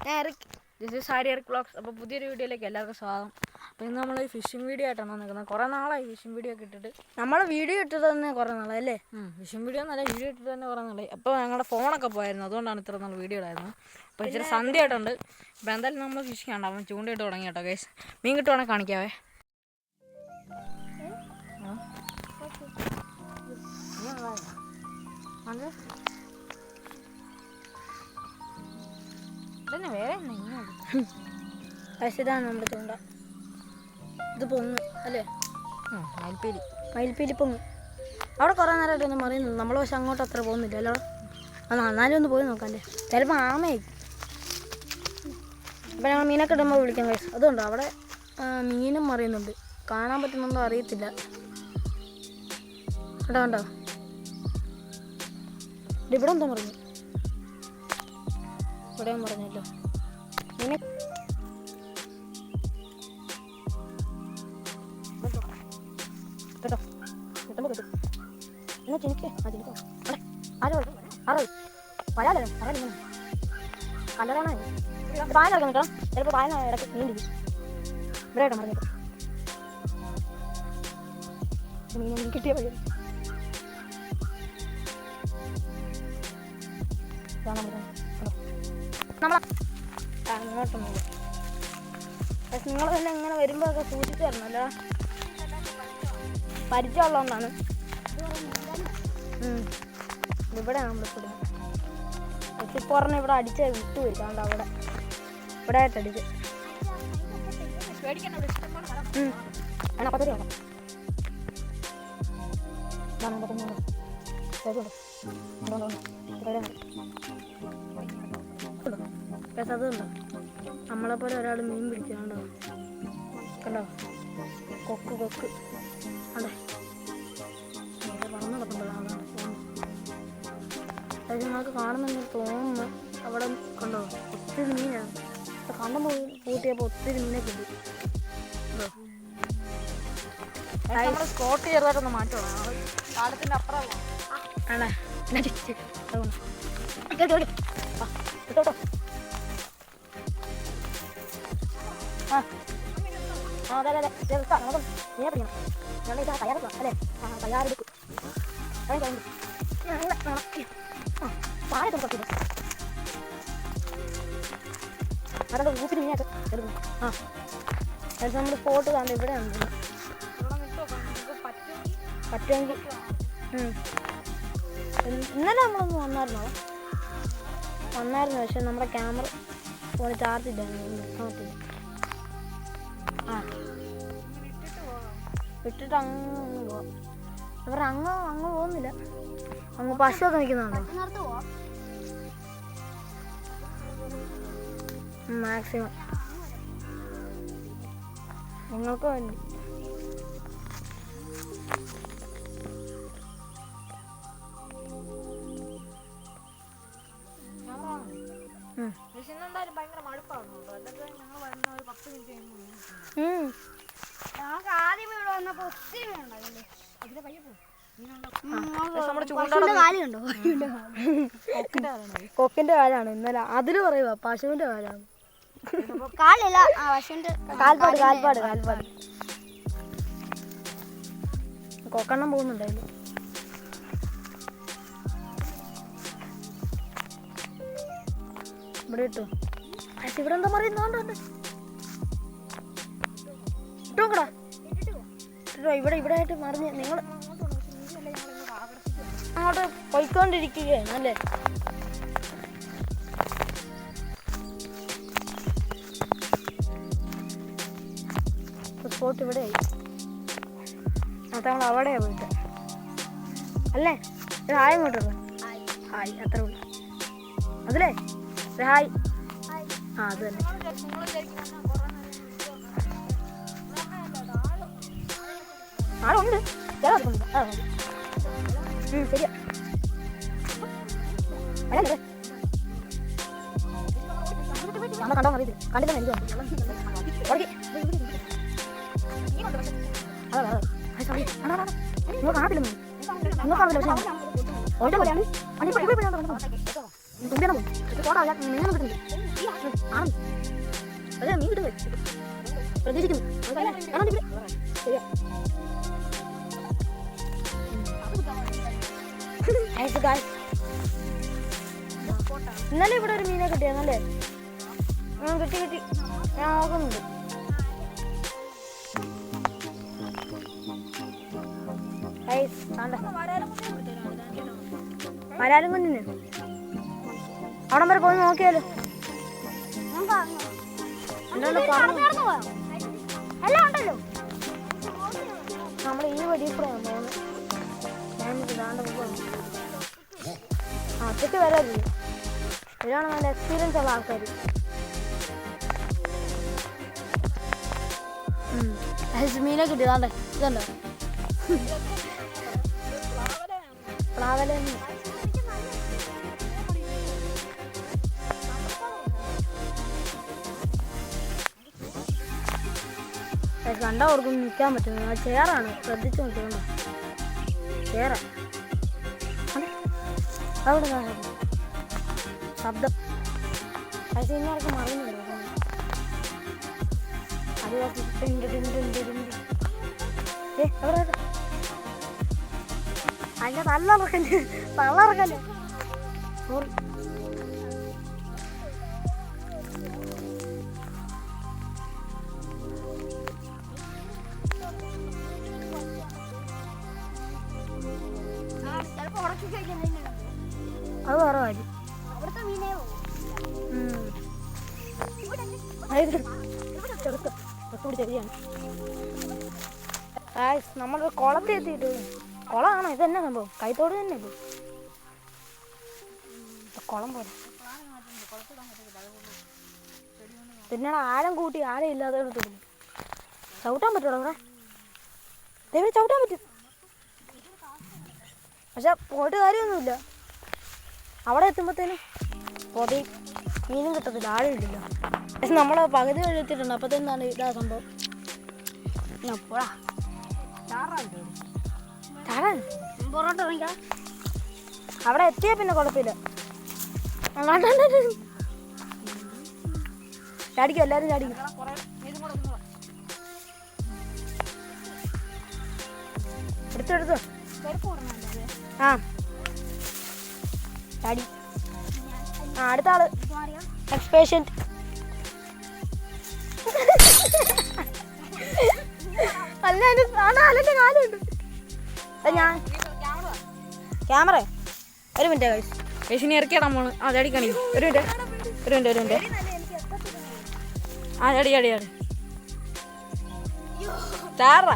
This is Harry Eric vlogs. അപ്പോൾ പുതിയൊരു വീഡിയോയിലേക്ക് എല്ലാവർക്കും സ്വാഗതം. അപ്പോൾ ഇന്ന് നമ്മൾ ഫിഷിംഗ് വീഡിയോ ആയിട്ടാണ് നിൽക്കുന്നത്. കുറേ നാളായി ഫിഷിംഗ് വീഡിയോ ഒക്കെ ഇട്ടിട്ട്. നമ്മൾ വീഡിയോ ഇട്ടിട്ട് തന്നെ കുറേ നാളായി അല്ലേ? ഫിഷിംഗ് വീഡിയോ എന്നല്ല, വീഡിയോ ഇട്ടിട്ട് തന്നെ കുറേ നാളായി. അപ്പോൾ ഞങ്ങളുടെ ഫോണൊക്കെ പോയായിരുന്നു, അതുകൊണ്ടാണ് ഇത്ര നാൾ വീഡിയോ ഇടായിരുന്നു. അപ്പോൾ ഇച്ചിരി സന്ധ്യ ആയിട്ടുണ്ട്. അപ്പോൾ എന്തായാലും നമ്മൾ ഫിഷിംഗ് ആണ്. അവൻ ചൂണ്ടയിട്ട് തുടങ്ങി കേട്ടോ ഗൈസ്. മീൻ കിട്ടുവാണെങ്കിൽ കാണിക്കാവേ. അതന്നെ വേറെ ഇതാണ് നമ്മുടെ ചൂണ്ട. ഇത് പൊങ്ങ് അല്ലേ? മയിൽപ്പീലി പൊങ്ങ്. അവിടെ കുറേ നേരമായിട്ടൊന്നും പറയുന്നില്ല. നമ്മൾ പക്ഷെ അങ്ങോട്ട് അത്ര പോകുന്നില്ല അല്ലോ. എന്നാലും ഒന്ന് പോയി നോക്കാം അല്ലേ? ചിലപ്പോൾ ആമയായിരിക്കും. അപ്പം ഞങ്ങൾ മീനൊക്കെ ഇടുമ്പോൾ വിളിക്കാം കഴിച്ചു. അതുകൊണ്ടോ അവിടെ മീനും മറിയുന്നുണ്ട്. കാണാൻ പറ്റുന്നുണ്ടോ അറിയത്തില്ല. കേട്ടോ കണ്ടോ? ഇവിടെ എന്താ പറഞ്ഞു? ഇവിടെയും പറഞ്ഞല്ലോ മീനെ. കേട്ടോ കിട്ടുമ്പോൾ കിട്ടും. എന്നാ ചിനിക്ക് ചിനിക്കോ അതെ. ആരോ വരാലോ പറയാൻ കല്ലറാണോ പായലിറക്കാൻ നിൽക്കണം. ചിലപ്പോൾ പായൽ ഇടയ്ക്ക് മീൻ ഇരിക്കും. ഇവിടെ കേട്ടോ പറഞ്ഞിട്ട് മീൻ കിട്ടിയ വഴി ഇങ്ങോട്ടൊന്നും പക്ഷെ നിങ്ങൾ തന്നെ ഇങ്ങനെ വരുമ്പോൾ ഒക്കെ സൂക്ഷിച്ച് തരണം അല്ല. പരിചയമുള്ളതുകൊണ്ടാണ്. ഇവിടെ നമ്മളിപ്പോൾ പക്ഷെ ഇപ്പോൾ പറഞ്ഞാൽ ഇവിടെ അടിച്ച് വിട്ടു വരും. അതുകൊണ്ട് അവിടെ ഇവിടെ ആയിട്ട് അടിച്ച് അങ്ങനെ അപ്പത്തരി വേണം. അതുണ്ടോ നമ്മളെപ്പോലെ ഒരാൾ മീൻ പിടിക്കുന്നുണ്ടോ? കണ്ടോ കൊക്ക് അതെ പറഞ്ഞു നടക്കുന്നുണ്ടോ? അതായത് നിങ്ങൾക്ക് കാണുന്നെന്ന് തോന്നുന്നു. അവിടെ കണ്ടോ ഒത്തിരി മീനാണ്. കണ്ടം കൂട്ടിയപ്പോൾ ഒത്തിരി മീനെ കിട്ടി. സ്പോട്ട് ചെറുതായിട്ടൊന്ന് മാറ്റണം. കാലത്തിൻ്റെ അപ്പുറം ആണേ കേട്ടോ കേട്ടോ. അതെ അതെ നമുക്ക് മീനെ പിടിക്കണം. ഞങ്ങൾ ഇതാ തയ്യാറെടുക്കാം അല്ലേ? തയ്യാറെടുക്കും. പാലൊക്കെ കുറച്ചില്ല. അതൊക്കെ ഊപ്പിന് മീനൊക്കെ എടുക്കണം. എന്നിട്ട് നമ്മൾ സ്പോട്ട് കാണുന്നത് ഇവിടെ ഉണ്ട്. പറ്റുമെങ്കിൽ ഇന്നലെ നമ്മളൊന്ന് വന്നായിരുന്നു പക്ഷെ നമ്മുടെ ക്യാമറ ഫോണിൽ ചാർജ് ഇല്ലായിരുന്നു. വിട്ടിട്ട് അങ്ങ് പോവാം. അവർ അങ്ങ് പോകുന്നില്ല. അങ്ങ് പശുവൊക്കെ നിൽക്കുന്നുണ്ടോ? മാക്സിമം നിങ്ങൾക്ക് വേണ്ടി കൊക്കിന്റെ കാലാണ് ഇന്നലെ. അതില് പറയുക പശുവിന്റെ കാലാണ്. കാൽപ്പാട് കൊക്കെണ്ണം പോകുന്നുണ്ടായിരുന്നു. ഇവിടെ ഇട്ടു. പക്ഷെ ഇവിടെ എന്താ പറയുന്നുണ്ട് ഇട്ടോക്കടാ. ഇവിടെ ആയിട്ട് മറിഞ്ഞ് നിങ്ങൾ അങ്ങോട്ട് പോയിക്കൊണ്ടിരിക്കുകയാണ് അല്ലേ? സ്പോട്ട് ഇവിടെ ആയി. അത് നമ്മൾ അവിടെയാണ് പോയിട്ട് അല്ലേ? ഒരു ഹായ് ഇങ്ങോട്ടുള്ളൂ. ഹായ് അത്ര ഉള്ളു അതിലേ. ഒരു ഹായ്. അത് തന്നെ. ആളുണ്ട് ശരിയാ. നമ്മൾ കണ്ടോ അറിയില്ല. കണ്ടില്ല എനിക്ക് നിങ്ങൾ കാണത്തില്ല. നിങ്ങൾ കാണില്ല. പക്ഷേ ഓരോ പോലെയാണ്. തുമ്പിയാണ് പോകും. മീനൊന്നും കിട്ടുന്നില്ല. ആണ്. അതെ മീൻ കിട്ടുന്നത് പ്രതീക്ഷിക്കുന്നു. ശരിയാ. ഇന്നലെ ഇവിടെ ഒരു മീനെ കിട്ടിയെന്നല്ലേ? കിട്ടി ഞാൻ നോക്കുന്നുണ്ട്. വരാലും കുഞ്ഞിന് അവിടെ വരെ പോയി നോക്കിയാലോ? എല്ലാം ഉണ്ടല്ലോ. നമ്മൾ ഈ വഴി കൂടെ ഒറ്റയ്ക്ക് വരാറില്ല. ഇതാണ് നല്ല എക്സ്പീരിയൻസ് ഉള്ള ആൾക്കാർ. മീനെ കിട്ടിയതാണ്ടേ ഇതുണ്ടോ പ്ലാവല. കണ്ടവർക്കും നിൽക്കാൻ പറ്റുന്നത് ആ ചെയറാണ്. ശ്രദ്ധിച്ചു നോക്കിയോണ്ടോ ചെയറാ അവിടെ ശബ്ദം അതിനൊക്കെ മറിയുന്നുണ്ടോ? അത് എവിടെ അതിൻ്റെ തള്ളിറക്കല്ലേ തള്ളിറക്കല്ലേ സോറി. അത് വേറെ കാര്യം. നമ്മളൊരു കുളത്തിൽ എത്തിയിട്ട് കുളമാണോ ഇതെന്നെ സംഭവം? കൈത്തോട് തന്നെ ഇപ്പൊ കുളം പോലെ പിന്നെ ആഴം കൂട്ടി ആഴം ഇല്ലാതെ തോന്നുന്നു. ചവിട്ടാൻ പറ്റുമോ അവിടെ? ദൈവം ചവിട്ടാൻ പറ്റും. പക്ഷെ പോയിട്ട് കാര്യമൊന്നുമില്ല. അവിടെ എത്തുമ്പോഴത്തേനും പൊതി മീനും കിട്ടത്തില്ല, ആഴം ഇല്ലല്ലോ. പക്ഷെ നമ്മൾ പകുതി വഴി എത്തിയിട്ടുണ്ട്. അപ്പോഴത്തേനാണ് ഇതാ സംഭവം. പോടാ പൊറോട്ട ഇറങ്ങിക്ക. അവിടെ എത്തിയാ പിന്നെ കുഴപ്പമില്ല. ചാടിക്കും, എല്ലാവരും ചാടിക്കും. എടുത്തെടുത്തോ. ആ ചാടി. ആ അടുത്ത ആള് നെക്സ്റ്റ് പേഷ്യന്റ്. അല്ല അലന്റെ കാലുണ്ട്. ഞാൻ ക്യാമറ ഒരു മിനിറ്റ് പേശിനെ ഇറക്കിയിടാൻ പോണ്. ആ ചാടി കാണിക്കും. ഒരു മിനിറ്റ് ആ ചാടി ചാടി ചാടി ചാറാ.